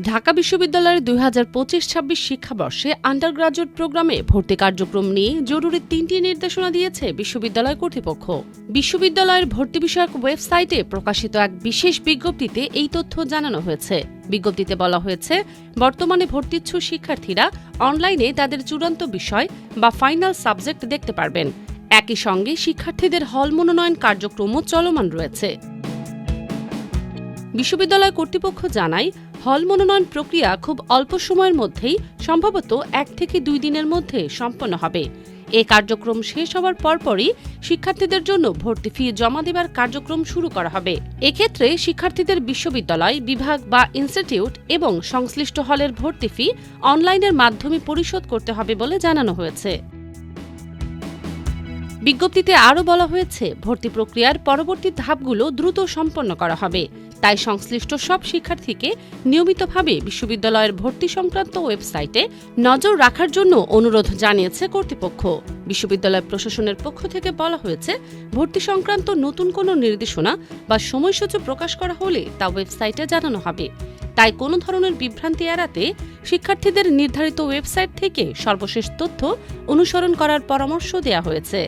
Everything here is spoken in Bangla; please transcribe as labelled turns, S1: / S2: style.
S1: ঢাকা বিশ্ববিদ্যালয়ের ২০২৫-২৬ শিক্ষাবর্ষে আন্ডার গ্রাজুয়েট প্রোগ্রামে ভর্তি কার্যক্রম নিয়ে জরুরি ৩টি নির্দেশনা দিয়েছে বিশ্ববিদ্যালয় কর্তৃপক্ষ। বিশ্ববিদ্যালয়ের ভর্তি বিষয়ক ওয়েবসাইটে প্রকাশিত এক বিশেষ বিজ্ঞপ্তিতে এই তথ্য জানানো হয়েছে। বিজ্ঞপ্তিতে বলা হয়েছে, বর্তমানে ভর্তিচ্ছু শিক্ষার্থীরা অনলাইনে তাদের চূড়ান্ত বিষয় বা ফাইনাল সাবজেক্ট দেখতে পারবেন। একই সঙ্গে শিক্ষার্থীদের হল মনোনয়ন কার্যক্রমও চলমান রয়েছে। বিশ্ববিদ্যালয় কর্তৃপক্ষ জানায়, হল মনোনয়ন প্রক্রিয়া খুব অল্প সময়ের মধ্যেই সম্ভবত ১ থেকে ২ দিনের মধ্যে সম্পন্ন হবে। এ কার্যক্রম শেষ হওয়ার পরপরই শিক্ষার্থীদের জন্য ভর্তি ফি জমা দেবার কার্যক্রম শুরু করা হবে। এক্ষেত্রে শিক্ষার্থীদের বিশ্ববিদ্যালয়, বিভাগ বা ইনস্টিটিউট এবং সংশ্লিষ্ট হলের ভর্তি ফি অনলাইনের মাধ্যমে পরিশোধ করতে হবে বলে জানানো হয়েছে। বিজ্ঞপ্তিতে আরও বলা হয়েছে, ভর্তি প্রক্রিয়ার পরবর্তী ধাপগুলো দ্রুত সম্পন্ন করা হবে। তাই সংশ্লিষ্ট সব শিক্ষার্থীকে নিয়মিতভাবে বিশ্ববিদ্যালয়ের ভর্তি সংক্রান্ত ওয়েবসাইটে নজর রাখার জন্য অনুরোধ জানিয়েছে কর্তৃপক্ষ। বিশ্ববিদ্যালয় প্রশাসনের পক্ষ থেকে বলা হয়েছে, ভর্তি সংক্রান্ত নতুন কোনো নির্দেশনা বা সময়সূচি প্রকাশ করা হলে তা ওয়েবসাইটে জানানো হবে। তাই কোনো ধরনের বিভ্রান্তি এড়াতে শিক্ষার্থীদের নির্ধারিত ওয়েবসাইট থেকে সর্বশেষ তথ্য অনুসরণ করার পরামর্শ দেওয়া হয়েছে।